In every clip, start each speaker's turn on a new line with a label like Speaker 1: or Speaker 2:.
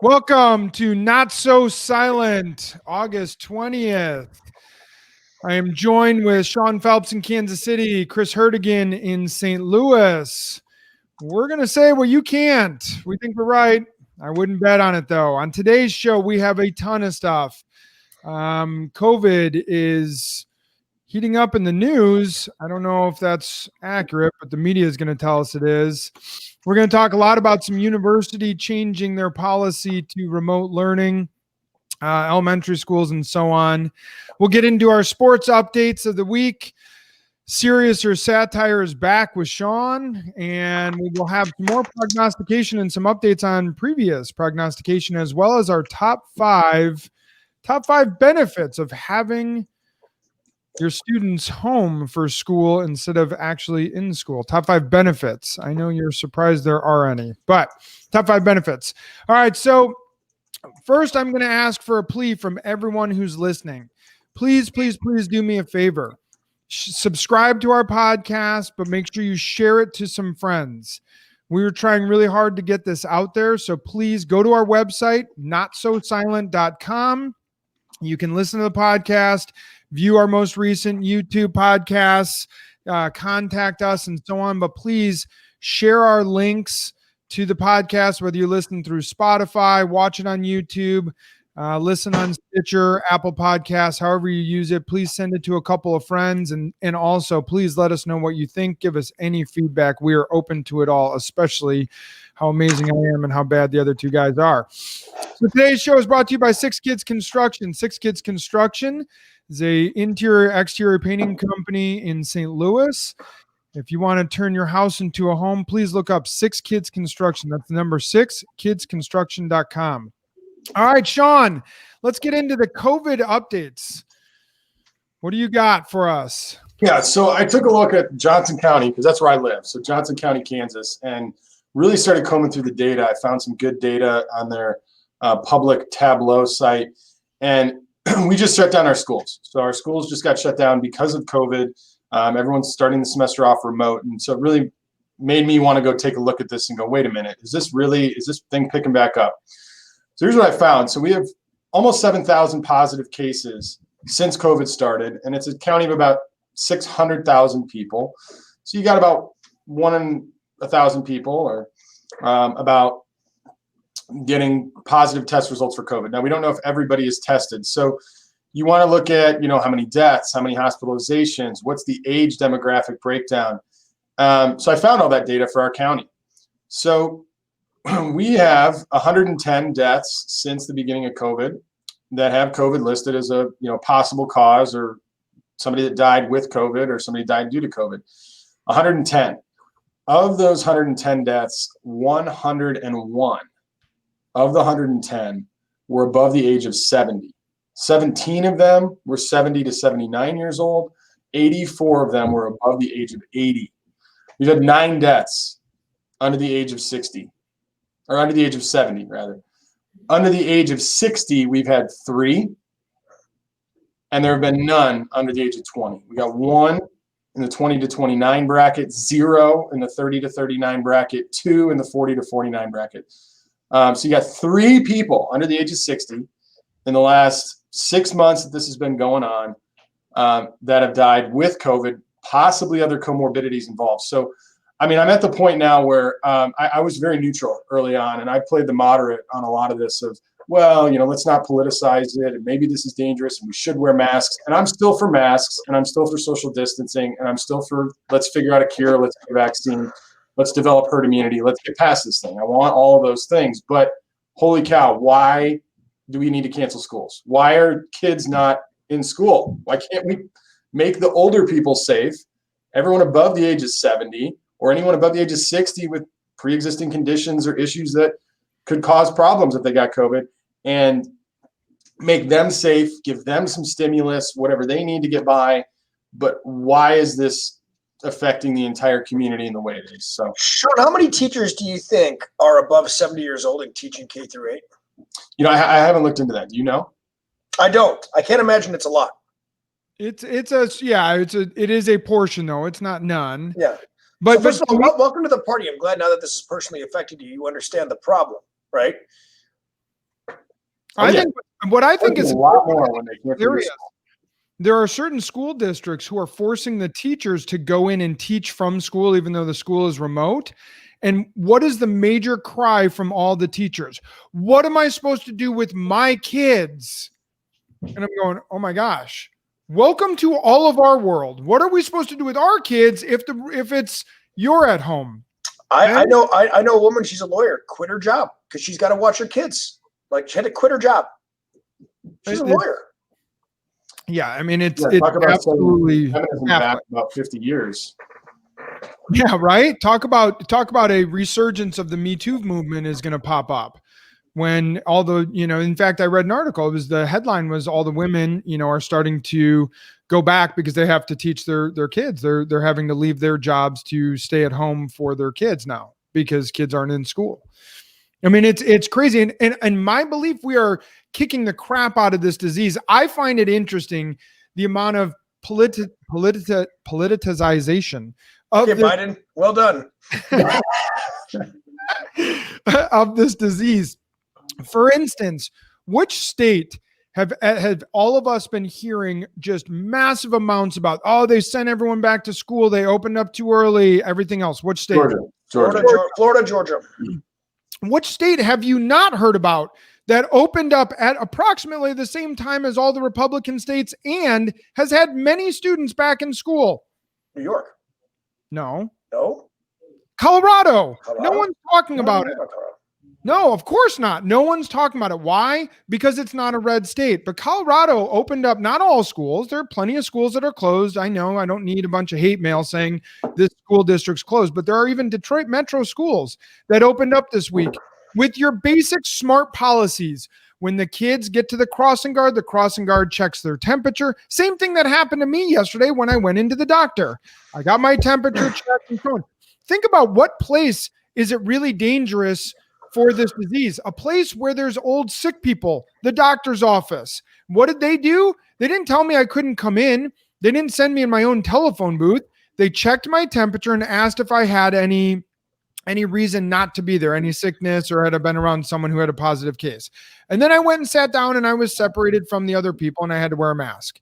Speaker 1: Welcome to Not So Silent, August 20th. I am joined with Sean Phelps in Kansas City, Chris Hertigan in St. Louis. We're going to say what you can't. We think we're right. I wouldn't bet on it, though. On today's show, we have a ton of stuff. COVID is heating up in the news. I don't know if that's accurate, but the media is going to tell us it is. We're going to talk a lot about some university changing their policy to remote learning, elementary schools, and so on. We'll get into our sports updates of the week. Serious or Satire is back with Sean, and we will have more prognostication and some updates on previous prognostication, as well as our top five benefits of having your students home for school instead of actually in school. Top 5 benefits. I know you're surprised there are any, but top 5 benefits. All right. So first, I'm going to ask for a plea from everyone who's listening. Please, please, please do me a favor. Subscribe to our podcast, but make sure you share it to some friends. We were trying really hard to get this out there. So please go to our website, notsosilent.com. You can listen to the podcast, view our most recent YouTube podcasts, contact us, and so on. But please share our links to the podcast, whether you listen through Spotify, watch it on YouTube, listen on Stitcher, Apple Podcasts, however you use it. Please send it to a couple of friends. And also, please let us know what you think. Give us any feedback. We are open to it all, especially how amazing I am and how bad the other two guys are. So today's show is brought to you by Six Kids Construction. Six Kids Construction is a interior-exterior painting company in St. Louis. If you want to turn your house into a home, please look up Six Kids Construction. That's the number 6, kidsconstruction.com. All right, Sean, let's get into the COVID updates. What do you got for us?
Speaker 2: Yeah, so I took a look at Johnson County because that's where I live. So Johnson County, Kansas, and really started combing through the data. I found some good data on their public Tableau site, and we just shut down our schools. So our schools just got shut down because of COVID. Everyone's starting the semester off remote, and so it really made me want to go take a look at this and go, wait a minute, is this thing picking back up? So here's what I found. So we have almost 7,000 positive cases since COVID started, and it's a county of about 600,000 people. So you got about 1 in 1,000 people, or about getting positive test results for COVID. Now, we don't know if everybody is tested. So you want to look at, how many deaths, how many hospitalizations, what's the age demographic breakdown. So I found all that data for our county. So we have 110 deaths since the beginning of COVID that have COVID listed as a possible cause, or somebody that died with COVID, or somebody died due to COVID. 110. Of those 110 deaths, 101 of the 110 were above the age of 70. 17 of them were 70 to 79 years old. 84 of them were above the age of 80. We've had 9 deaths under the age of 60, or under the age of 70, rather. Under the age of 60, we've had 3, and there have been none under the age of 20. We got 1 in the 20 to 29 bracket, 0 in the 30 to 39 bracket, 2 in the 40 to 49 bracket. So you got 3 people under the age of 60 in the last 6 months that this has been going on that have died with COVID, possibly other comorbidities involved. So, I'm at the point now where I was very neutral early on, and I played the moderate on a lot of this of, let's not politicize it, and maybe this is dangerous, and we should wear masks. And I'm still for masks, and I'm still for social distancing, and I'm still for let's figure out a cure, let's get a vaccine, let's develop herd immunity, let's get past this thing. I want all of those things, but holy cow, why do we need to cancel schools? Why are kids not in school? Why can't we make the older people safe, everyone above the age of 70, or anyone above the age of 60 with pre-existing conditions or issues that could cause problems if they got COVID, and make them safe, give them some stimulus, whatever they need to get by. But why is this affecting the entire community in the way it is? So,
Speaker 3: Sean, how many teachers do you think are above 70 years old and teaching K through 8?
Speaker 2: I haven't looked into that. Do you know?
Speaker 3: I don't. I can't imagine it's a lot.
Speaker 1: It is a portion, though. It's not none.
Speaker 3: Yeah.
Speaker 1: But
Speaker 3: first of all, welcome to the party. I'm glad now that this is personally affected you. You understand the problem, right?
Speaker 1: I think what I think is
Speaker 2: a lot more when they can't figure.
Speaker 1: There are certain school districts who are forcing the teachers to go in and teach from school, even though the school is remote. And what is the major cry from all the teachers? What am I supposed to do with my kids? And I'm going, oh my gosh, welcome to all of our world. What are we supposed to do with our kids if it's you're at home?
Speaker 3: I know a woman, she's a lawyer, quit her job because she's got to watch her kids. Like, she had to quit her job. She's a lawyer.
Speaker 1: Yeah, I mean, it's
Speaker 2: absolutely back about 50 years.
Speaker 1: Yeah, right. Talk about a resurgence of the Me Too movement is going to pop up when all the, in fact, I read an article. The headline was all the women, are starting to go back because they have to teach their kids. They're having to leave their jobs to stay at home for their kids now because kids aren't in school. I mean, it's crazy. And my belief, we are kicking the crap out of this disease. I find it interesting, the amount of politicization of
Speaker 3: Biden, well done.
Speaker 1: of this disease. For instance, which state have all of us been hearing just massive amounts about, they sent everyone back to school, they opened up too early, everything else? Which state?
Speaker 3: Florida, Georgia.
Speaker 1: Which state have you not heard about that opened up at approximately the same time as all the Republican states and has had many students back in school?
Speaker 3: New York.
Speaker 1: No.
Speaker 3: Colorado.
Speaker 1: No one's talking about it. No, of course not. No one's talking about it. Why? Because it's not a red state. But Colorado opened up, not all schools. There are plenty of schools that are closed. I know I don't need a bunch of hate mail saying this school district's closed, but there are even Detroit Metro schools that opened up this week with your basic smart policies. When the kids get to the crossing guard checks their temperature. Same thing that happened to me yesterday when I went into the doctor. I got my temperature checked and so on. Think about what place is it really dangerous for this disease? A place where there's old sick people, the doctor's office. What did they do? They didn't tell me I couldn't come in. They didn't send me in my own telephone booth. They checked my temperature and asked if I had any reason not to be there, any sickness, or had I been around someone who had a positive case. And then I went and sat down and I was separated from the other people and I had to wear a mask.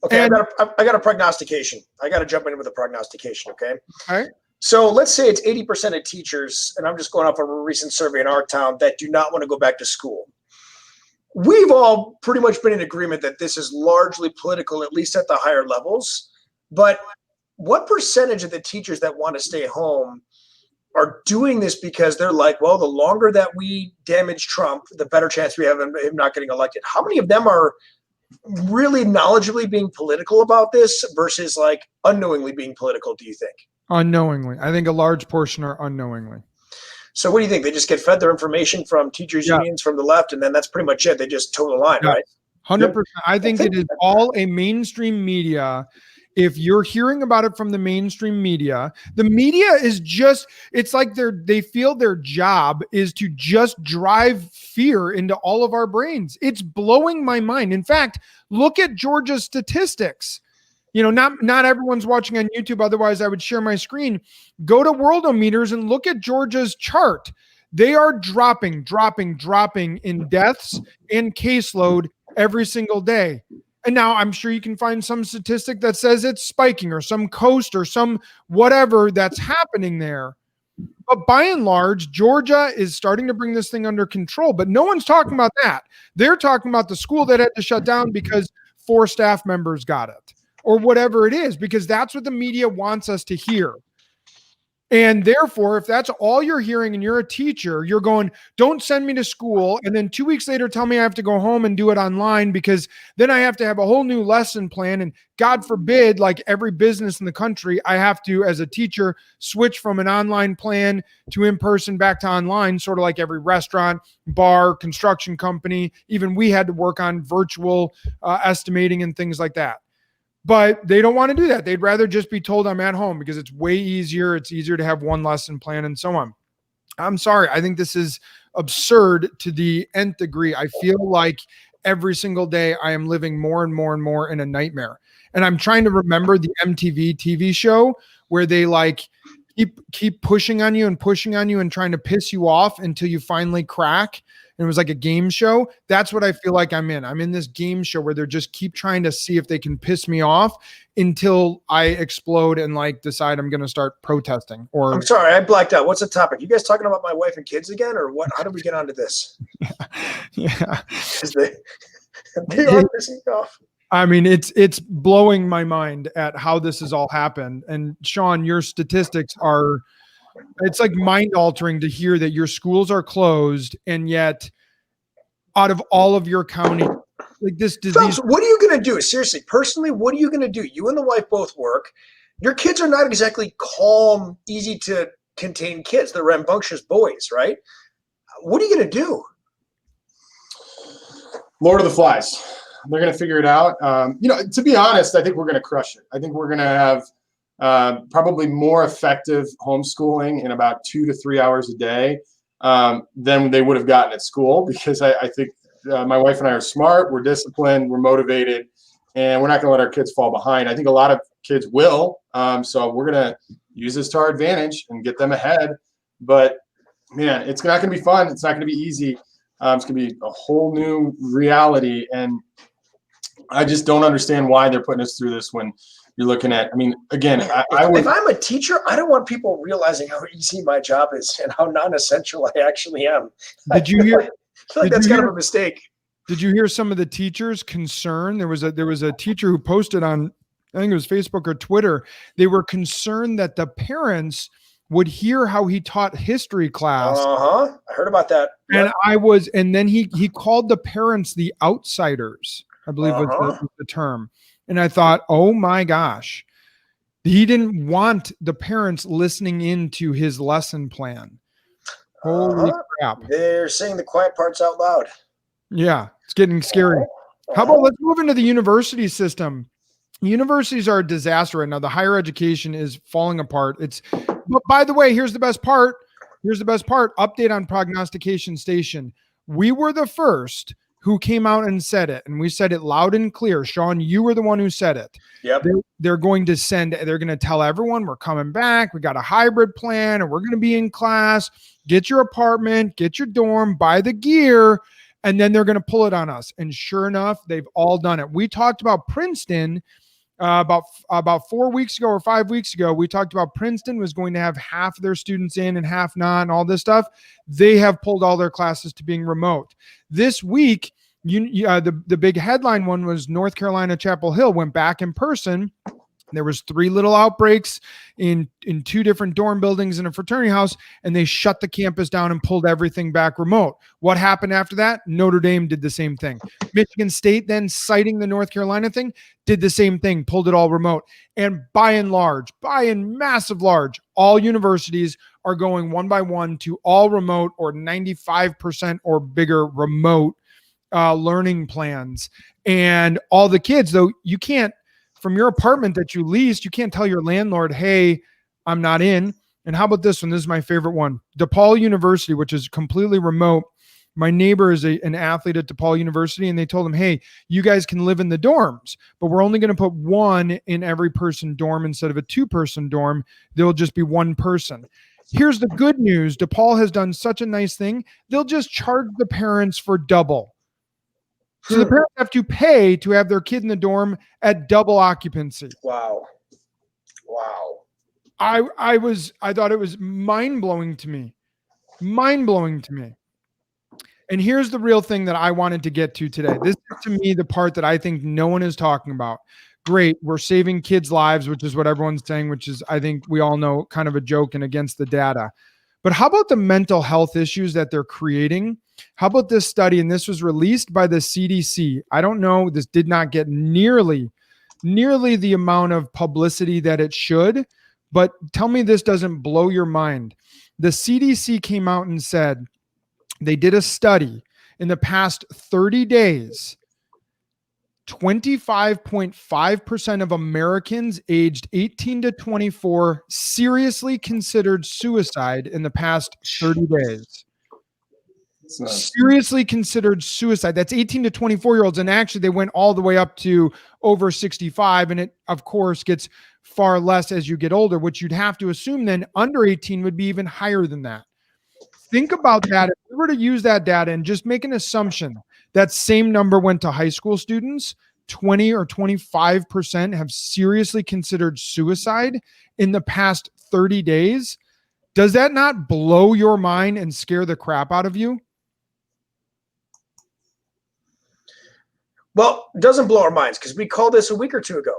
Speaker 3: Okay, I got a prognostication. I got to jump in with a prognostication, okay?
Speaker 1: All right.
Speaker 3: So let's say it's 80% of teachers, and I'm just going off of a recent survey in our town, that do not want to go back to school. We've all pretty much been in agreement that this is largely political, at least at the higher levels. But what percentage of the teachers that want to stay home are doing this because they're like, well, the longer that we damage Trump, the better chance we have of him not getting elected? How many of them are really knowledgeably being political about this versus like unknowingly being political, do you think?
Speaker 1: Unknowingly. I think a large portion are unknowingly.
Speaker 3: So what do you think? They just get fed their information from teachers unions from the left, and then that's pretty much it. They just toe the line, right?
Speaker 1: 100%. I think it is all a mainstream media. If you're hearing about it from the mainstream media, the media is just, it's like they feel their job is to just drive fear into all of our brains. It's blowing my mind. In fact, look at Georgia's statistics. Not everyone's watching on YouTube. Otherwise, I would share my screen. Go to Worldometers and look at Georgia's chart. They are dropping in deaths and caseload every single day. And now I'm sure you can find some statistic that says it's spiking or some coast or some whatever that's happening there. But by and large, Georgia is starting to bring this thing under control. But no one's talking about that. They're talking about the school that had to shut down because 4 staff members got it. Or whatever it is, because that's what the media wants us to hear. And therefore, if that's all you're hearing and you're a teacher, you're going, don't send me to school. And then 2 weeks later, tell me I have to go home and do it online because then I have to have a whole new lesson plan. And God forbid, like every business in the country, I have to, as a teacher, switch from an online plan to in-person back to online, sort of like every restaurant, bar, construction company. Even we had to work on virtual estimating and things like that. But they don't want to do that. They'd rather just be told I'm at home because it's way easier. It's easier to have one lesson plan and so on. I'm sorry. I think this is absurd to the nth degree. I feel like every single day I am living more and more and more in a nightmare. And I'm trying to remember the MTV TV show where they like keep pushing on you and trying to piss you off until you finally crack. and it was like a game show. That's what I feel like I'm in. I'm in this game show where they're just keep trying to see if they can piss me off until I explode and like decide I'm going to start protesting. Or
Speaker 3: I'm sorry, I blacked out. What's the topic? You guys talking about my wife and kids again, or what? How did we get onto this?
Speaker 1: yeah.
Speaker 3: They are pissing me off.
Speaker 1: I mean, it's blowing my mind at how this has all happened. And Sean, your statistics are, it's like mind altering to hear that your schools are closed, and yet out of all of your county, like this disease.
Speaker 3: Phelps, what are you going to do? Seriously, personally, what are you going to do? You and the wife both work. Your kids are not exactly calm, easy to contain kids. They're rambunctious boys, right? What are you going to do?
Speaker 2: Lord of the Flies. They're going to figure it out. To be honest, I think we're going to crush it. I think we're going to have probably more effective homeschooling in about 2 to 3 hours a day than they would have gotten at school, because I think my wife and I are smart, we're disciplined, we're motivated, and we're not going to let our kids fall behind. I think a lot of kids will. So we're going to use this to our advantage and get them ahead. But, man, it's not going to be fun. It's not going to be easy. It's going to be a whole new reality. And I just don't understand why they're putting us through this when you're looking at, I mean, again,
Speaker 3: if I'm a teacher, I don't want people realizing how easy my job is and how non-essential I actually am.
Speaker 1: Did you hear?
Speaker 3: I feel like that's kind of a mistake.
Speaker 1: Did you hear some of the teachers' concern? There was a teacher who posted on, I think it was Facebook or Twitter. They were concerned that the parents would hear how he taught history class.
Speaker 3: I heard about that.
Speaker 1: And then he called the parents the outsiders, I believe was the term. And I thought, oh my gosh, he didn't want the parents listening into his lesson plan. Holy crap.
Speaker 3: They're saying the quiet parts out loud.
Speaker 1: Yeah, it's getting scary. How about let's move into the university system? Universities are a disaster right now. The higher education is falling apart. But by the way, here's the best part. Update on Prognostication Station. We were the first who came out and said it, and we said it loud and clear. Sean, you were the one who said it.
Speaker 3: Yep.
Speaker 1: They're going to tell everyone we're coming back. We got a hybrid plan, and we're going to be in class. Get your apartment, get your dorm, buy the gear, and then they're going to pull it on us. And sure enough, they've all done it. We talked about Princeton about 4 weeks ago or 5 weeks ago. We talked about Princeton was going to have half of their students in and half not and all this stuff. They have pulled all their classes to being remote. This week, the big headline one was North Carolina Chapel Hill went back in person. There was 3 little outbreaks in 2 different dorm buildings and a fraternity house, and they shut the campus down and pulled everything back remote. What happened after that? Notre Dame did the same thing. Michigan State, then citing the North Carolina thing, did the same thing, pulled it all remote. And by and massive large, all universities are going one by one to all remote or 95% or bigger remote learning plans. And all the kids, though, you can't, from your apartment that you leased, you can't tell your landlord, hey, I'm not in. And how about this one? This is my favorite one. DePaul University, which is completely remote. My neighbor is an athlete at DePaul University, and they told him, hey, you guys can live in the dorms, but we're only going to put 1 in every person dorm instead of a 2-person dorm. There'll just be 1 person. Here's the good news. DePaul has done such a nice thing. They'll just charge the parents for double. So the parents have to pay to have their kid in the dorm at double occupancy.
Speaker 3: Wow.
Speaker 1: I thought it was mind-blowing to me. And here's the real thing that I wanted to get to today. This is, to me, the part that I think no one is talking about. Great, we're saving kids' lives, which is what everyone's saying, which is, I think we all know, kind of a joke and against the data. But how about the mental health issues that they're creating? How about this study? And this was released by the CDC. I don't know. This did not get nearly the amount of publicity that it should. But tell me this doesn't blow your mind. The CDC came out and said they did a study in the past 30 days. 25.5% of Americans aged 18 to 24 seriously considered suicide in the past 30 days. Seriously considered suicide. That's 18 to 24-year-olds. And actually, they went all the way up to over 65. And it, of course, gets far less as you get older, which you'd have to assume then under 18 would be even higher than that. think about that. If we were to use that data and just make an assumption that same number went to high school students, 20 or 25% have seriously considered suicide in the past 30 days. Does that not blow your mind and scare the crap out of you?
Speaker 3: Well, it doesn't blow our minds because we called this a week or two ago.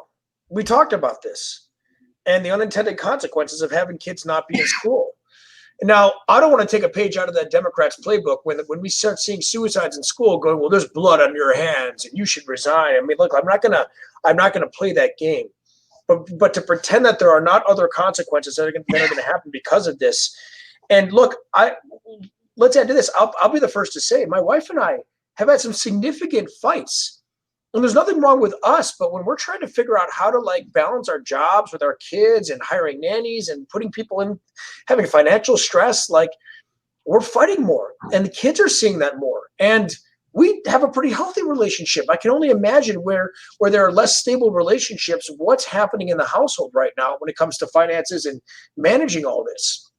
Speaker 3: We talked about this and the unintended consequences of having kids not be in school. Now, I don't want to take a page out of that Democrats' playbook when we start seeing suicides in school going, well, there's blood on your hands and you should resign. I mean, look, I'm not gonna play that game. But to pretend that there are not other consequences that are going to happen because of this. And look, let's add to this. I'll be the first to say my wife and I have had some significant fights. And there's nothing wrong with us, but when we're trying to figure out how to like balance our jobs with our kids and hiring nannies and putting people in, having financial stress, like we're fighting more and the kids are seeing that more. And we have a pretty healthy relationship. I can only imagine where there are less stable relationships, what's happening in the household right now when it comes to finances and managing all this.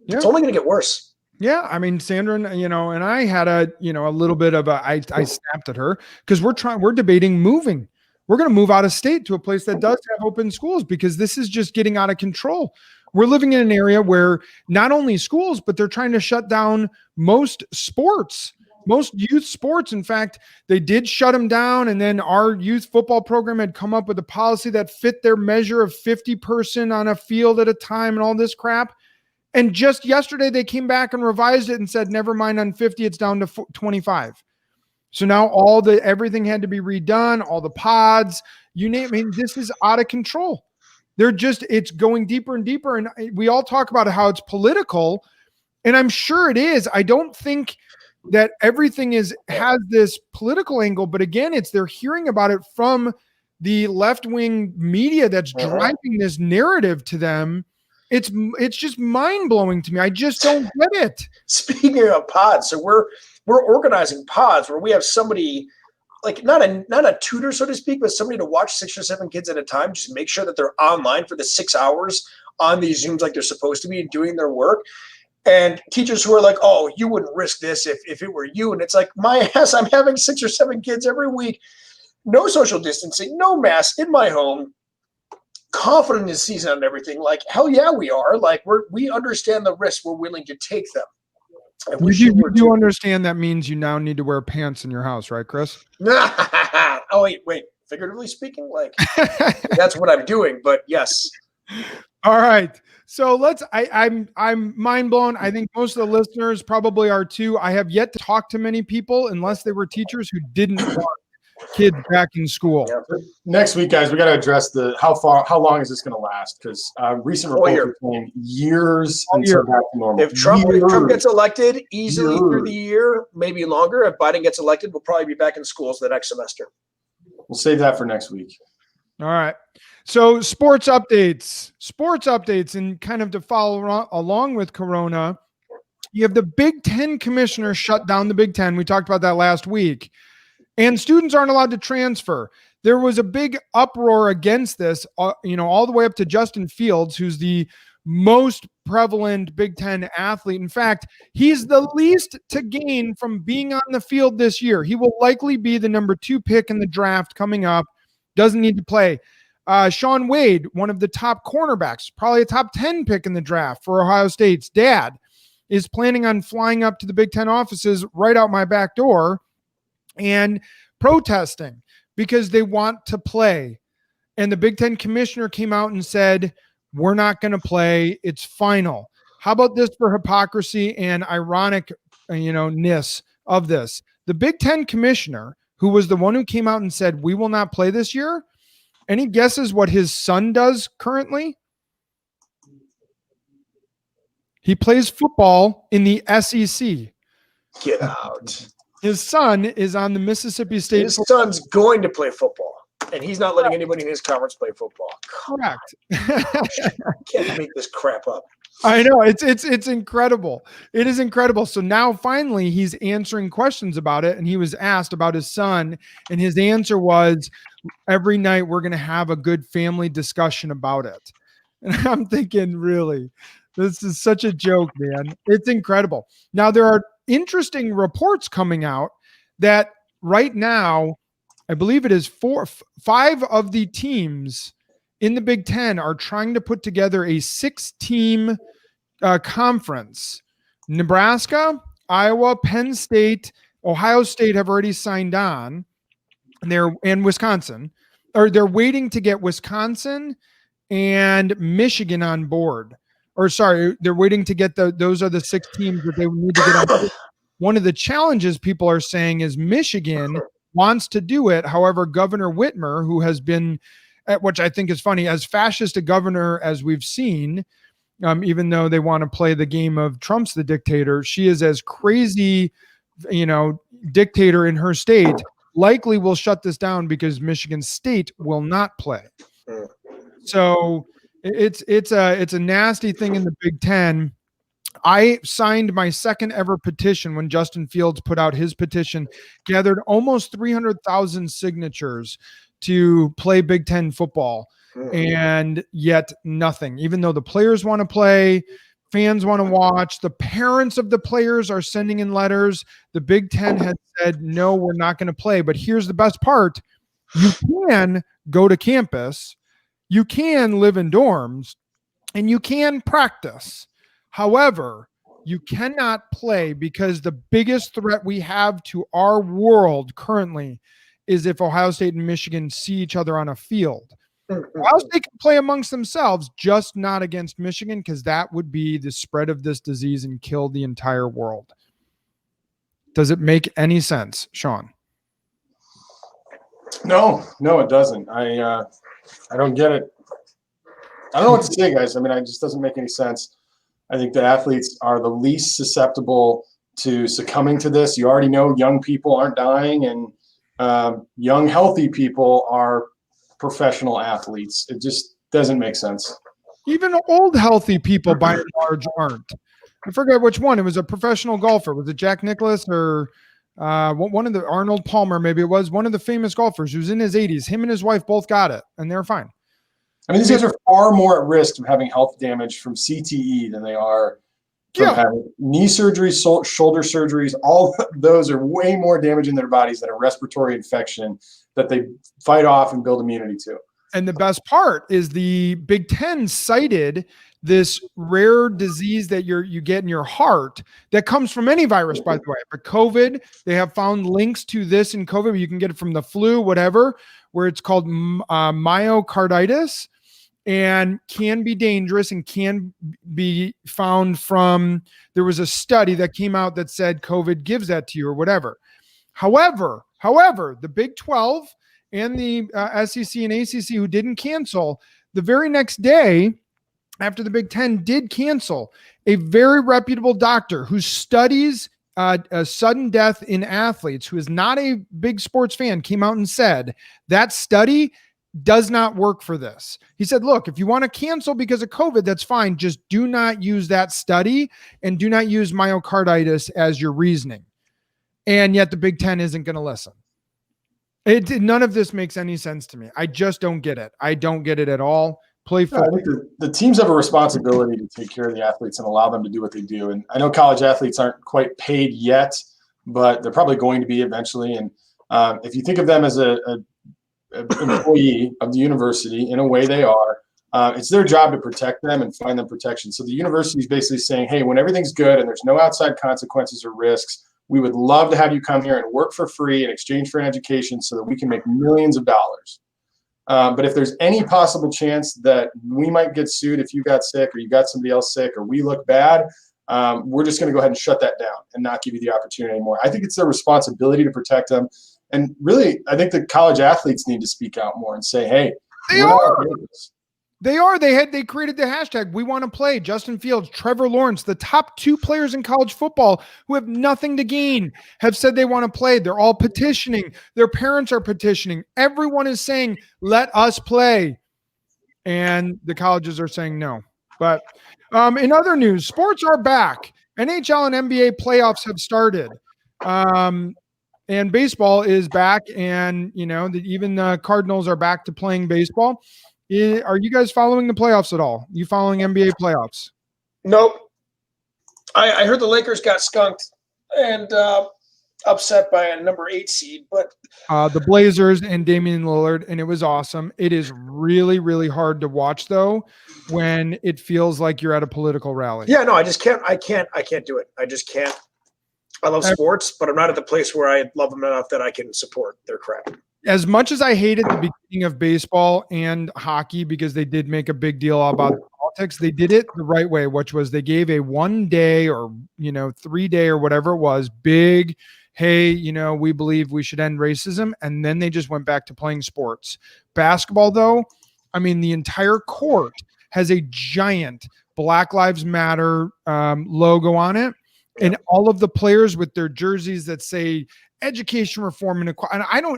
Speaker 3: Yeah. It's only going to get worse.
Speaker 1: Yeah, I mean, Sandra, and I had a little bit of I snapped at her because we're debating moving. We're going to move out of state to a place that does have open schools because this is just getting out of control. We're living in an area where not only schools, but they're trying to shut down most sports, most youth sports. In fact, they did shut them down. And then our youth football program had come up with a policy that fit their measure of 50-person on a field at a time and all this crap. And just yesterday, they came back and revised it and said, never mind, on 50, it's down to 25. So now everything had to be redone, all the pods, you name it. I mean, this is out of control. It's going deeper and deeper. And we all talk about how it's political, and I'm sure it is. I don't think that everything has this political angle, but again, they're hearing about it from the left-wing media that's driving this narrative to them. It's just mind-blowing to me. I just don't get it.
Speaker 3: Speaking of pods, so we're organizing pods where we have somebody, like not a tutor, so to speak, but somebody to watch 6 or 7 kids at a time, just make sure that they're online for the 6 hours on these Zooms like they're supposed to be and doing their work. And teachers who are like, oh, you wouldn't risk this if it were you. And it's like, my ass, I'm having 6 or 7 kids every week. No social distancing, no mask in my home. Confident in the season and everything. Like, hell yeah, we are. Like, we understand the risks. We're willing to take them. And
Speaker 1: you do understand that means you now need to wear pants in your house, right, Chris?
Speaker 3: Oh, wait. Figuratively speaking, like that's what I'm doing. But yes.
Speaker 1: All right. So I'm mind blown. I think most of the listeners probably are too. I have yet to talk to many people, unless they were teachers, who didn't want kids back in school.
Speaker 2: Yeah. Next week, guys, we got to address how long is this going to last? Because recent reports are saying years until back to normal.
Speaker 3: If Trump gets elected, easily through the year, maybe longer. If Biden gets elected, we'll probably be back in schools the next semester.
Speaker 2: We'll save that for next week.
Speaker 1: All right. So sports updates, and kind of to follow along with Corona, you have the Big Ten commissioner shut down the Big Ten. We talked about that last week. And students aren't allowed to transfer. There was a big uproar against this, all the way up to Justin Fields, who's the most prevalent Big Ten athlete. In fact, he's the least to gain from being on the field this year. He will likely be the number 2 pick in the draft coming up. Doesn't need to play. Shaun Wade, one of the top cornerbacks, probably a top 10 pick in the draft for Ohio State's dad, is planning on flying up to the Big Ten offices right out my back door and protesting because they want to play. And the Big Ten commissioner came out and said, we're not going to play. It's final. How about this for hypocrisy and ironicness of this? The Big Ten commissioner, who was the one who came out and said, we will not play this year. Any guesses what his son does currently? He plays football in the SEC.
Speaker 3: Get out.
Speaker 1: His son is on the Mississippi State.
Speaker 3: His son's going to play football, and he's not letting anybody in his conference play football.
Speaker 1: Correct.
Speaker 3: Can't make this crap up.
Speaker 1: I know. It's incredible. It is incredible. So now finally he's answering questions about it, and he was asked about his son, and his answer was, every night we're going to have a good family discussion about it. And I'm thinking, really? This is such a joke, man. It's incredible. Now, there are interesting reports coming out that right now, I believe it is 5 of the teams in the Big Ten are trying to put together a 6-team conference. Nebraska, Iowa, Penn State, Ohio State have already signed on. And Wisconsin, or they're waiting to get Wisconsin and Michigan on board. Or sorry, they're waiting to get those are the 6 teams that they need to get on board. One of the challenges people are saying is Michigan wants to do it. However, Governor Whitmer, who has been, which I think is funny, as fascist a governor as we've seen, even though they want to play the game of Trump's the dictator, she is as crazy, dictator in her state, likely will shut this down because Michigan State will not play. So it's a nasty thing in the Big Ten. I signed my second ever petition when Justin Fields put out his petition, gathered almost 300,000 signatures to play Big Ten football, and yet nothing. Even though the players want to play, fans want to watch, the parents of the players are sending in letters. The Big Ten has said, no, we're not going to play. But here's the best part. You can go to campus, you can live in dorms, and you can practice. However, you cannot play because the biggest threat we have to our world currently is if Ohio State and Michigan see each other on a field. Ohio State can play amongst themselves, just not against Michigan, because that would be the spread of this disease and kill the entire world. Does it make any sense, Sean?
Speaker 2: No, it doesn't. I don't get it. I don't know what to say, guys. I mean, it just doesn't make any sense. I think the athletes are the least susceptible to succumbing to this. You already know young people aren't dying, and young, healthy people are professional athletes. It just doesn't make sense.
Speaker 1: Even old, healthy people, by and large, aren't. I forget which one. It was a professional golfer. Was it Jack Nicklaus or one of the Arnold Palmer? Maybe it was one of the famous golfers who's in his 80s. Him and his wife both got it, and they're fine.
Speaker 2: I mean, these guys are far more at risk of having health damage from CTE than they are from having knee surgeries, shoulder surgeries. All those are way more damaging their bodies than a respiratory infection that they fight off and build immunity to.
Speaker 1: And the best part is the Big Ten cited this rare disease that you get in your heart that comes from any virus, by the way. But COVID, they have found links to this in COVID. You can get it from the flu, whatever, where it's called myocarditis, and can be dangerous and can be found from, there was a study that came out that said COVID gives that to you or whatever. However, the Big 12 and the SEC and ACC, who didn't cancel, the very next day after the Big Ten did cancel, a very reputable doctor who studies a sudden death in athletes, who is not a big sports fan, came out and said that study does not work for this. He said, look, if you want to cancel because of COVID, that's fine. Just do not use that study and do not use myocarditis as your reasoning. And yet the Big Ten isn't going to listen. None of this makes any sense to me. I just don't get it. I don't get it at all. Play football.
Speaker 2: I think the teams have a responsibility to take care of the athletes and allow them to do what they do. And I know college athletes aren't quite paid yet, but they're probably going to be eventually. And if you think of them as an employee of the university, in a way they are, it's their job to protect them and find them protection. So the university is basically saying, hey, when everything's good and there's no outside consequences or risks, we would love to have you come here and work for free in exchange for an education so that we can make millions of dollars. But if there's any possible chance that we might get sued if you got sick or you got somebody else sick or we look bad, we're just going to go ahead and shut that down and not give you the opportunity anymore. I think it's their responsibility to protect them. And really, I think the college athletes need to speak out more and say, hey,
Speaker 1: They created the hashtag, we want to play. Justin Fields, Trevor Lawrence, the top 2 players in college football who have nothing to gain, have said they want to play. They're all petitioning. Their parents are petitioning. Everyone is saying, let us play. And the colleges are saying no. But in other news, sports are back. NHL and NBA playoffs have started. And baseball is back. And, even the Cardinals are back to playing baseball. Are you guys following the playoffs at all? You following NBA playoffs?
Speaker 3: Nope. I heard the Lakers got skunked and upset by a number 8 seed, but
Speaker 1: the Blazers and Damian Lillard, and it was awesome. It is really, really hard to watch though when it feels like you're at a political rally.
Speaker 3: yeah, no, I just can't. I can't do it. I just can't. I love sports, but I'm not at the place where I love them enough that I can support their crap.
Speaker 1: As much as I hated the beginning of baseball and hockey because they did make a big deal about politics, they did it the right way, which was they gave a 1 day or 3 day or whatever it was big. Hey, we believe we should end racism. And then they just went back to playing sports. Basketball, though, I mean, the entire court has a giant Black Lives Matter logo on it. And all of the players with their jerseys that say education reform and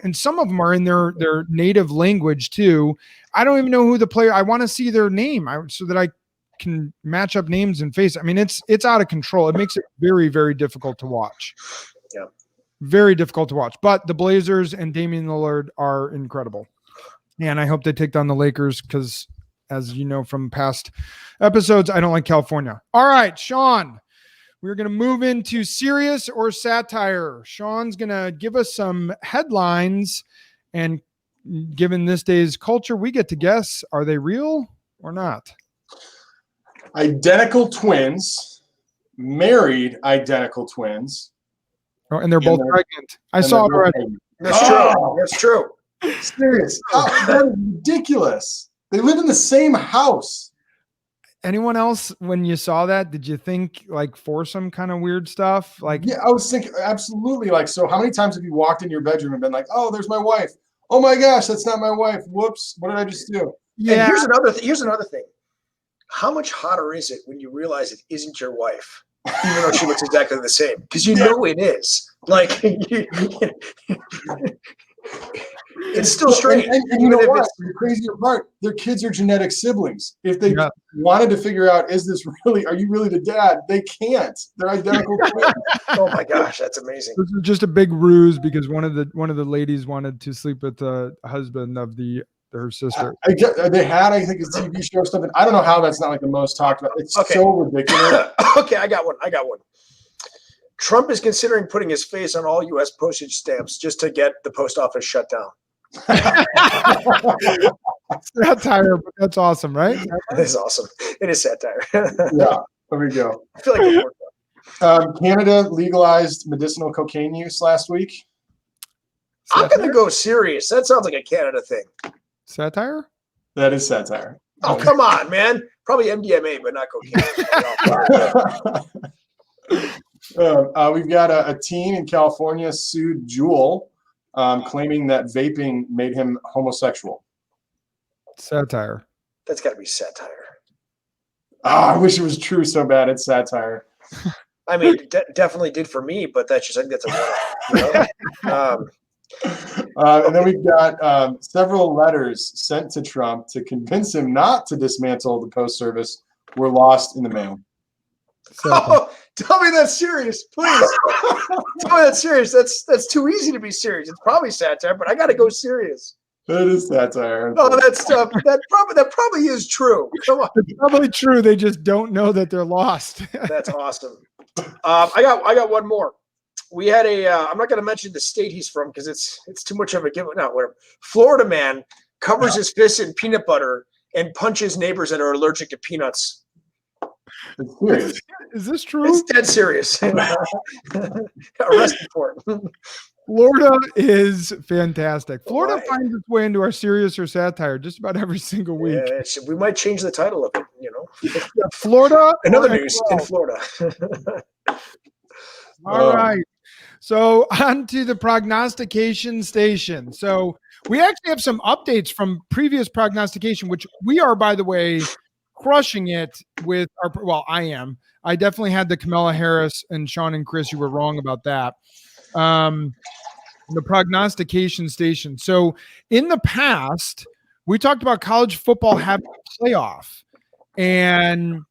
Speaker 1: and some of them are in their native language too. I don't even know who the player. I want to see their name so that I can match up names and face. I mean, it's out of control. It makes it very, very difficult to watch.
Speaker 3: Yeah,
Speaker 1: very difficult to watch. But the Blazers and Damian Lillard are incredible, and I hope they take down the Lakers because, as you know from past episodes, I don't like California. All right, Sean. We're going to move into serious or satire. Sean's going to give us some headlines, and given this day's culture, we get to guess, are they real or not?
Speaker 2: Identical twins, married identical twins.
Speaker 1: Oh, and they're both pregnant. I saw it already.
Speaker 3: That's true. That's true.
Speaker 2: Serious. That is ridiculous. They live in the same house.
Speaker 1: Anyone else, when you saw that, did you think like foursome kind of weird stuff? Like,
Speaker 2: yeah, I was thinking absolutely. Like, so how many times have you walked in your bedroom and been like, "Oh, there's my wife. Oh my gosh, that's not my wife. Whoops, what did I just do?"
Speaker 3: Yeah. And here's another thing. How much hotter is it when you realize it isn't your wife, even though she looks exactly the same? Because you know it is. Like, it's still strange.
Speaker 2: And you know what? The crazier part, their kids are genetic siblings. If they wanted to figure out, are you really the dad? They can't. They're identical twins.
Speaker 3: Oh my gosh, that's amazing.
Speaker 1: This is just a big ruse because one of the ladies wanted to sleep with the husband of her sister.
Speaker 2: They had, I think, a TV show or something. I don't know how that's not like the most talked about. It's so ridiculous.
Speaker 3: Okay, I got one. Trump is considering putting his face on all U.S. postage stamps just to get the post office shut down.
Speaker 1: Satire, but that's awesome, right?
Speaker 3: That is awesome. It is satire.
Speaker 2: Yeah, there we go.
Speaker 3: I feel like it worked.
Speaker 2: Canada legalized medicinal cocaine use last week.
Speaker 3: I'm going to go serious. That sounds like a Canada thing.
Speaker 1: Satire?
Speaker 2: That is satire.
Speaker 3: Oh, come on, man. Probably MDMA, but not
Speaker 2: cocaine. We've got a teen in California sued Juul, claiming that vaping made him homosexual.
Speaker 1: Satire.
Speaker 3: That's got to be satire.
Speaker 2: Oh, I wish it was true so bad. It's satire.
Speaker 3: I mean, it definitely did for me, but I think that's a one.
Speaker 2: And then we've got several letters sent to Trump to convince him not to dismantle the post service were lost in the mail.
Speaker 3: Oh, tell me that's serious, please. Tell me that's serious. That's too easy to be serious. It's probably satire, but I got to go serious.
Speaker 2: It is satire.
Speaker 3: Oh, that probably is true. Come on.
Speaker 1: It's probably true. They just don't know that they're lost.
Speaker 3: That's awesome. I got one more. We had I'm not going to mention the state he's from because it's too much of a given. No, whatever. Florida man covers his fists in peanut butter and punches neighbors that are allergic to peanuts.
Speaker 2: It's serious.
Speaker 1: Is this true?
Speaker 3: It's dead serious. Arrested for it.
Speaker 1: Florida is fantastic. Florida finds its way into our serious or satire just about every single week.
Speaker 3: Yeah, we might change the title of it,
Speaker 1: Florida.
Speaker 3: Another news in Florida.
Speaker 1: All right. So on to the prognostication station. So we actually have some updates from previous prognostication, which we are, by the way, crushing it with I am. I definitely had the Kamala Harris and Sean and Chris. You were wrong about that. The prognostication station. So in the past, we talked about college football having a playoff, and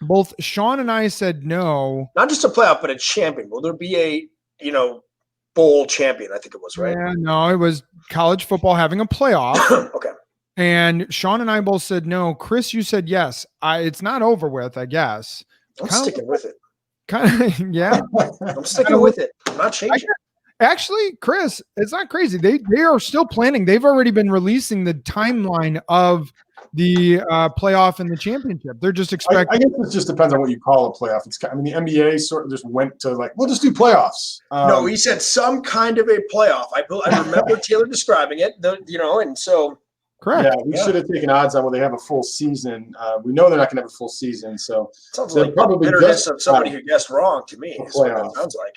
Speaker 1: both Sean and I said no.
Speaker 3: Not just a playoff, but a champion. Will there be a bowl champion? I think it was, right?
Speaker 1: Yeah, no, it was college football having a playoff.
Speaker 3: Okay.
Speaker 1: And Sean and I both said no. Chris, you said yes. It's not over with, I guess.
Speaker 3: I'm sticking with it.
Speaker 1: Yeah.
Speaker 3: I'm sticking with it. I'm not changing.
Speaker 1: Actually, Chris, it's not crazy. They are still planning. They've already been releasing the timeline of the playoff and the championship. They're just expecting.
Speaker 2: I guess it just depends on what you call a playoff. The NBA sort of just went to we'll just do playoffs.
Speaker 3: No, he said some kind of a playoff. I remember Taylor describing it. And so.
Speaker 1: Correct.
Speaker 2: Yeah, we should have taken odds on when they have a full season. We know they're not going to have a full season, so
Speaker 3: sounds like probably bitterness of somebody who guessed wrong to me. Is what that sounds like,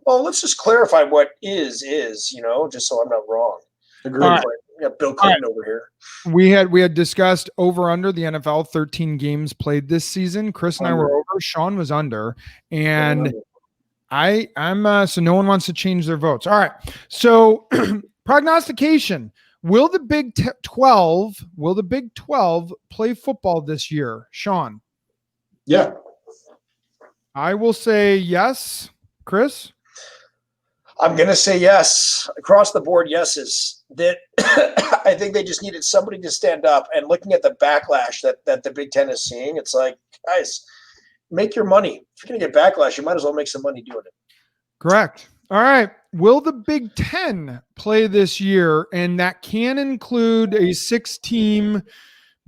Speaker 3: Well, let's just clarify what is, just so I'm not wrong.
Speaker 2: Agreed.
Speaker 3: Right. Yeah, Bill Clinton over here.
Speaker 1: We had discussed over under the NFL 13 games played this season. Chris and I were over. Sean was under, and I'm so no one wants to change their votes. All right, so prognostication. Will the Big 12 play football this year, Sean?
Speaker 2: Yeah.
Speaker 1: I will say yes. Chris?
Speaker 3: I'm going to say yes. Across the board, yeses. That I think they just needed somebody to stand up, and looking at the backlash that the Big Ten is seeing, it's like, guys, make your money. If you're going to get backlash, you might as well make some money doing it.
Speaker 1: Correct. All right. Will the Big Ten play this year? And that can include a 6-team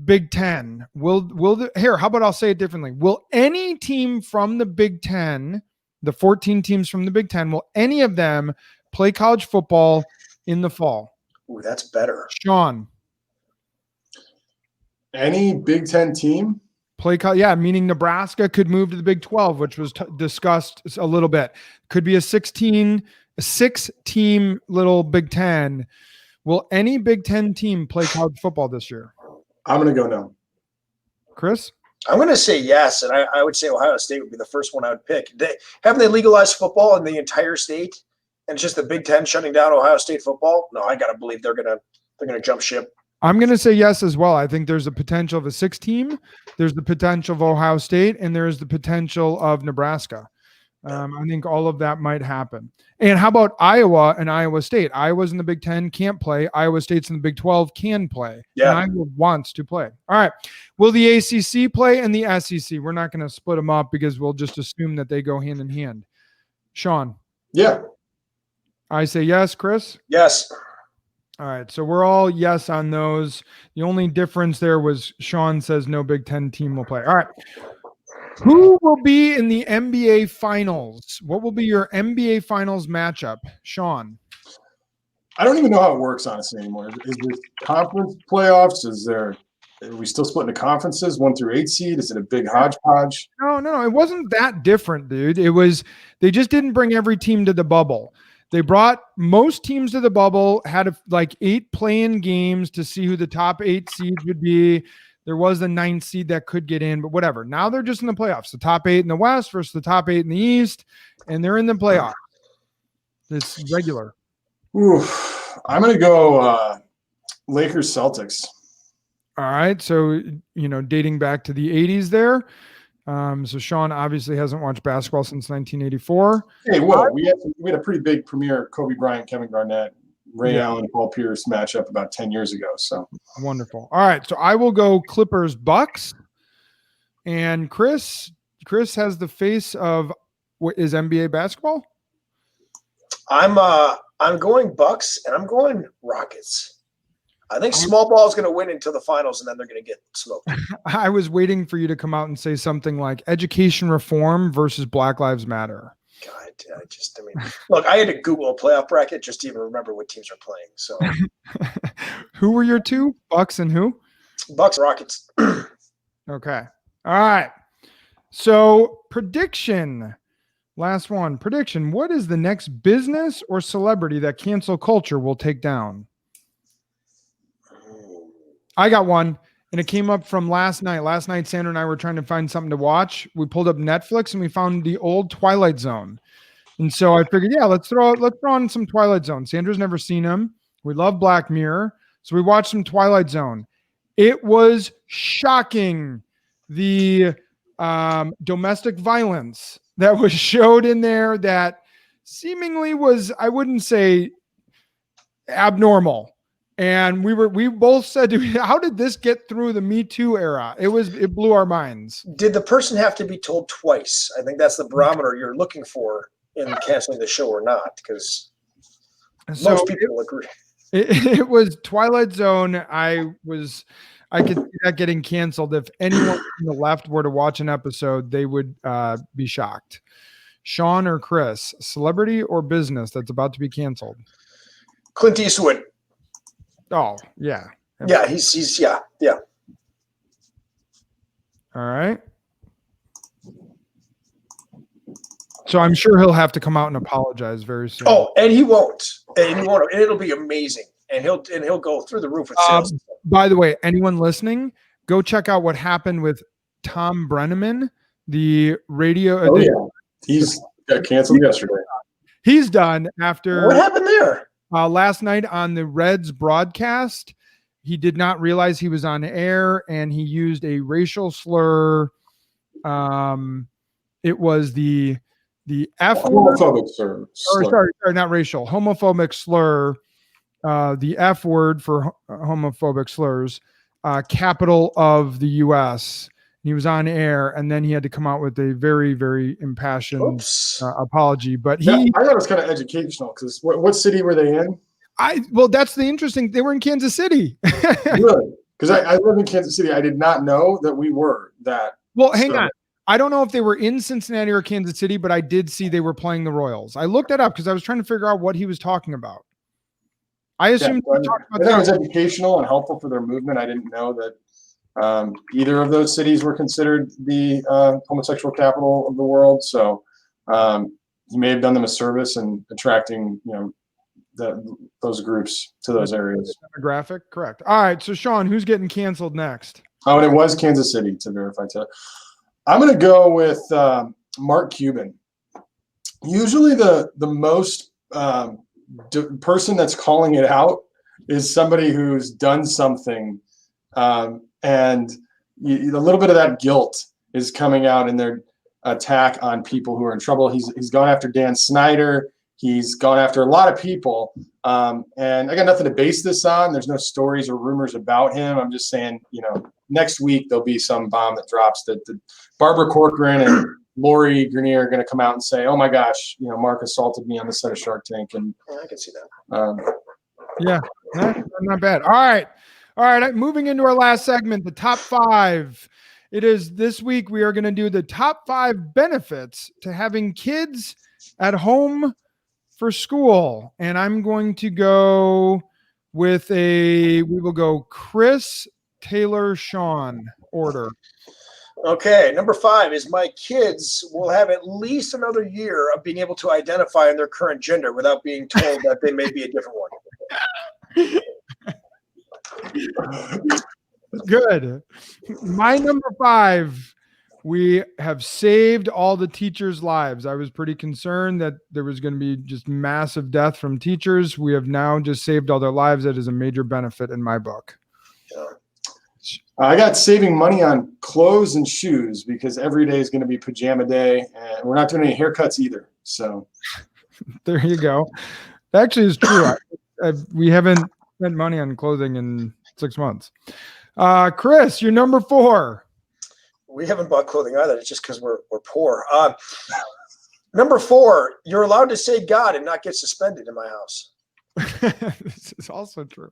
Speaker 1: Big Ten. How about I'll say it differently? Will any team from the Big Ten, the 14 teams from the Big Ten, will any of them play college football in the fall?
Speaker 3: Ooh, that's better.
Speaker 1: Sean.
Speaker 2: Any Big Ten team?
Speaker 1: Meaning Nebraska could move to the Big 12, which was discussed a little bit. Could be a 6-team little Big Ten. Will any Big Ten team play college football this year?
Speaker 2: I'm going to go no.
Speaker 1: Chris?
Speaker 3: I'm going to say yes, and I would say Ohio State would be the first one I would pick. Haven't they legalized football in the entire state, and it's just the Big Ten shutting down Ohio State football? No, I got to believe they're going to jump ship.
Speaker 1: I'm going to say yes as well. I think there's a potential of a 6-team. There's the potential of Ohio State, and there's the potential of Nebraska. I think all of that might happen. And how about Iowa and Iowa State? Iowa's in the Big Ten, can't play. Iowa State's in the Big 12, can play.
Speaker 3: Yeah.
Speaker 1: And Iowa wants to play. All right. Will the ACC play and the SEC? We're not going to split them up because we'll just assume that they go hand in hand. Sean?
Speaker 2: Yeah.
Speaker 1: I say yes. Chris?
Speaker 3: Yes.
Speaker 1: All right, so we're all yes on those. The only difference there was Sean says no Big Ten team will play. All right. Who will be in the NBA Finals? What will be your NBA Finals matchup, Sean?
Speaker 2: I don't even know how it works, honestly, anymore. Is there conference playoffs? Are we still splitting the conferences, 1 through 8 seed? Is it a big hodgepodge?
Speaker 1: No, it wasn't that different, dude. They just didn't bring every team to the bubble. They brought most teams to the bubble, had 8 play-in games to see who the top 8 seeds would be. There was a 9th seed that could get in, but whatever. Now they're just in the playoffs. The top 8 in the West versus the top 8 in the East, and they're in the playoffs. It's regular.
Speaker 2: Ooh, I'm going to go Lakers Celtics.
Speaker 1: All right. So, dating back to the 80s there. So Sean obviously hasn't watched basketball since 1984.
Speaker 2: Hey, whoa. We had a pretty big premiere Kobe Bryant, Kevin Garnett, Ray Allen, Paul Pierce matchup about 10 years ago. So
Speaker 1: wonderful. All right. So I will go Clippers Bucks. And Chris has the face of what is NBA basketball?
Speaker 3: I'm going Bucks, and I'm going Rockets. I think small ball is going to win until the finals, and then they're going to get smoked.
Speaker 1: I was waiting for you to come out and say something like education reform versus Black Lives Matter.
Speaker 3: God, look, I had to Google a playoff bracket just to even remember what teams are playing. So,
Speaker 1: who were your two? Bucks and who?
Speaker 3: Bucks, Rockets.
Speaker 1: Okay. All right. So prediction. Last one. Prediction. What is the next business or celebrity that cancel culture will take down? I got one, and it came up from last night. Last night, Sandra and I were trying to find something to watch. We pulled up Netflix, and we found the old Twilight Zone. And so I figured, let's throw on some Twilight Zone. Sandra's never seen them. We love Black Mirror. So we watched some Twilight Zone. It was shocking, the domestic violence that was showed in there that seemingly was, I wouldn't say abnormal. And we both said, how did this get through the Me Too era? It blew our minds.
Speaker 3: Did the person have to be told twice? I think that's the barometer you're looking for in canceling the show or not, because most people agree.
Speaker 1: It was Twilight Zone. I could see that getting canceled. If anyone from the left were to watch an episode, they would be shocked. Sean or Chris, celebrity or business that's about to be canceled?
Speaker 3: Clint Eastwood.
Speaker 1: Oh, yeah.
Speaker 3: Yeah, he's yeah.
Speaker 1: All right. So I'm sure he'll have to come out and apologize very soon.
Speaker 3: Oh, and he won't. And it'll be amazing. And he'll go through the roof with sales.
Speaker 1: By the way, anyone listening, go check out what happened with Tom Brenneman, the radio.
Speaker 2: Yeah. He's got canceled yesterday.
Speaker 1: He's done after.
Speaker 3: What happened there?
Speaker 1: Last night on the Reds broadcast, he did not realize he was on air, and he used a racial slur. It was the F word.
Speaker 2: Homophobic slur.
Speaker 1: Sorry, not racial. Homophobic slur. The F word for homophobic slurs. Capital of the U.S. He was on air, and then he had to come out with a very, very impassioned apology. But I
Speaker 2: thought it was kind of educational, because what city were they in?
Speaker 1: Well, that's the interesting. They were in Kansas City.
Speaker 2: Really? Because I live in Kansas City. I did not know that we were that.
Speaker 1: Well, hang on. I don't know if they were in Cincinnati or Kansas City, but I did see they were playing the Royals. I looked that up because I was trying to figure out what he was talking about. I assumed
Speaker 2: it was educational and helpful for their movement. I didn't know that either of those cities were considered the homosexual capital of the world. So he may have done them a service in attracting, those groups to those areas.
Speaker 1: Demographic, correct. All right. So Sean, who's getting canceled next?
Speaker 2: Oh, and it was Kansas City, to verify. I'm going to go with Mark Cuban. Usually the most person that's calling it out is somebody who's done something, and a little bit of that guilt is coming out in their attack on people who are in trouble. He's gone after Dan Snyder. He's gone after a lot of people, and I got nothing to base this on. There's no stories or rumors about him. I'm just saying, next week there'll be some bomb that drops that Barbara Corcoran and Lori Greiner are going to come out and say, "Oh my gosh, Mark assaulted me on the set of Shark Tank." And
Speaker 3: I can see that.
Speaker 1: Yeah, not bad. All right. Moving into our last segment, the top 5. It is this week we are going to do the top 5 benefits to having kids at home for school, and I'm going to go with we will go Chris, Taylor, Sean order.
Speaker 3: Okay, number 5 is my kids will have at least another year of being able to identify in their current gender without being told that they may be a different one.
Speaker 1: Good. My number 5, we have saved all the teachers' lives. I was pretty concerned that there was going to be just massive death from teachers. We have now just saved all their lives. That is a major benefit in my book.
Speaker 2: I got saving money on clothes and shoes, because every day is going to be pajama day, and we're not doing any haircuts either. So
Speaker 1: there you go. That actually is true. We haven't spent money on clothing in 6 months. Chris, you're number 4.
Speaker 3: We haven't bought clothing either. It's just because we're poor. Number 4, you're allowed to say God and not get suspended in my house.
Speaker 1: This is also true.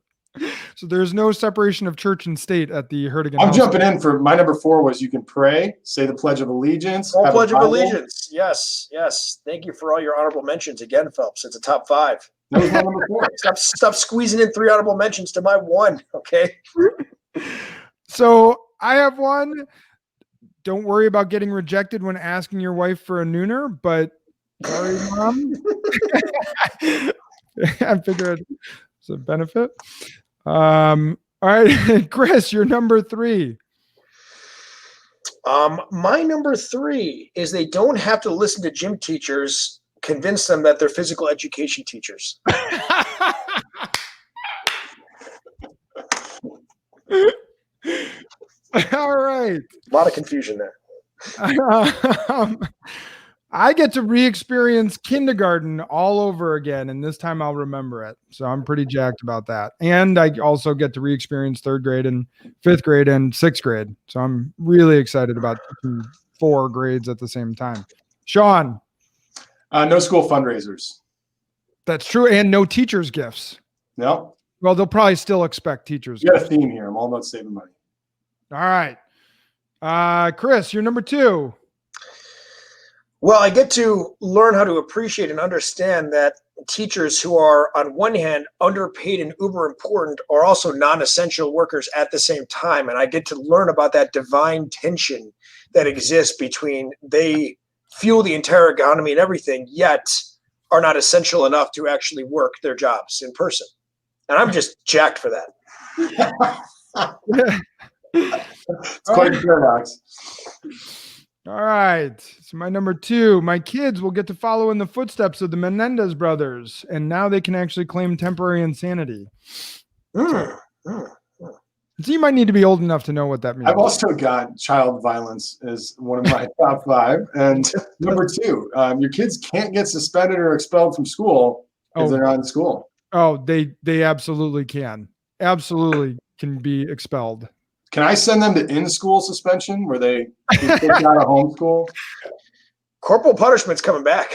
Speaker 1: So there's no separation of church and state at the Herdigan.
Speaker 2: I'm jumping in for my number 4 was you can pray, say the Pledge of Allegiance.
Speaker 3: Oh, Pledge of Allegiance. Yes. Thank you for all your honorable mentions again, Phelps. It's a top 5.
Speaker 2: That was my number 4.
Speaker 3: Stop squeezing in 3 honorable mentions to my 1. Okay.
Speaker 1: So I have one. Don't worry about getting rejected when asking your wife for a nooner, but sorry, Mom. I figured it's a benefit. All right, Chris, you're number 3.
Speaker 3: My number 3 is they don't have to listen to gym teachers convince them that they're physical education teachers.
Speaker 1: All right.
Speaker 3: A lot of confusion there.
Speaker 1: I get to re-experience kindergarten all over again, and this time I'll remember it. So I'm pretty jacked about that. And I also get to re-experience third grade and fifth grade and sixth grade. So I'm really excited about teaching 4 grades at the same time. Sean.
Speaker 2: No school fundraisers.
Speaker 1: That's true. And no teachers' gifts.
Speaker 2: No.
Speaker 1: Well, they'll probably still expect teachers.
Speaker 2: You got a theme here. I'm all about saving money.
Speaker 1: All right. Chris, you're number 2.
Speaker 3: Well, I get to learn how to appreciate and understand that teachers who are, on one hand, underpaid and uber important are also non-essential workers at the same time. And I get to learn about that divine tension that exists between they fuel the entire economy and everything, yet are not essential enough to actually work their jobs in person. And I'm just jacked for that.
Speaker 2: It's quite a paradox.
Speaker 1: All right. So my number 2, my kids will get to follow in the footsteps of the Menendez brothers, and now they can actually claim temporary insanity. So you might need to be old enough to know what that means.
Speaker 2: I've also got child violence as one of my top 5. And number 2, your kids can't get suspended or expelled from school because they're not in school.
Speaker 1: Oh, they absolutely can. Absolutely can be expelled.
Speaker 2: Can I send them to in-school suspension where they get out of homeschool?
Speaker 3: Corporal punishment's coming back.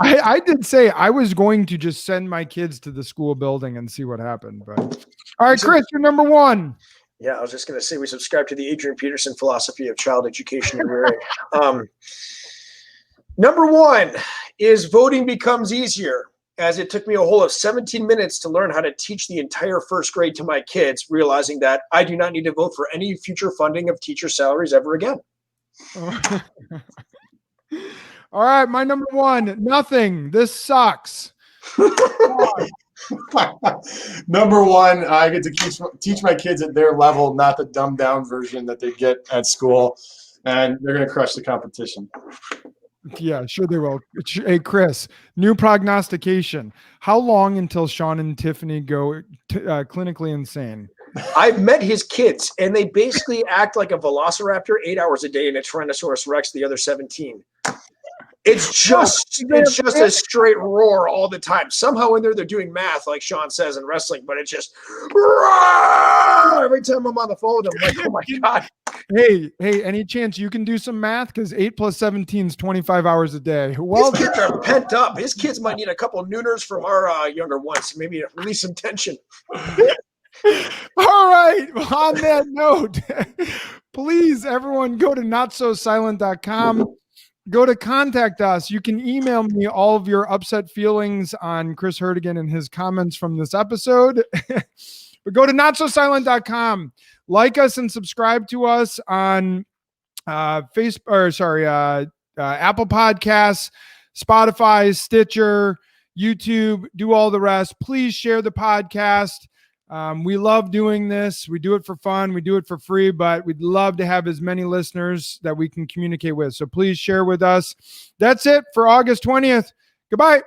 Speaker 1: I did say I was going to just send my kids to the school building and see what happened. But all right, Chris, you're number 1.
Speaker 3: Yeah, I was just going to say we subscribe to the Adrian Peterson philosophy of child education and rearing. Number 1 is voting becomes easier, as it took me a whole of 17 minutes to learn how to teach the entire first grade to my kids, realizing that I do not need to vote for any future funding of teacher salaries ever again.
Speaker 1: All right, my number 1, nothing. This sucks.
Speaker 2: Number 1, I get to teach my kids at their level, not the dumbed down version that they get at school, and they're going to crush the competition.
Speaker 1: Yeah, sure they will. Hey, Chris, new prognostication. How long until Sean and Tiffany go clinically insane?
Speaker 3: I've met his kids, and they basically act like a velociraptor 8 hours a day and a Tyrannosaurus Rex the other 17. It's just a straight roar all the time. Somehow in there they're doing math, like Sean says in wrestling, but it's just every time I'm on the phone, I'm like, oh my God.
Speaker 1: Hey, any chance you can do some math? Because 8 plus 17 is 25 hours a day. Well,
Speaker 3: his kids are pent up. His kids might need a couple nooners from our younger ones, maybe release some tension.
Speaker 1: All right. On that note, please, everyone, go to notsosilent.com. Go to contact us. You can email me all of your upset feelings on Chris Herdigan and his comments from this episode. But go to notsosilent.com. Like us and subscribe to us on Apple Podcasts, Spotify, Stitcher, YouTube, do all the rest. Please share the podcast. We love doing this. We do it for fun. We do it for free, but we'd love to have as many listeners that we can communicate with. So please share with us. That's it for August 20th. Goodbye.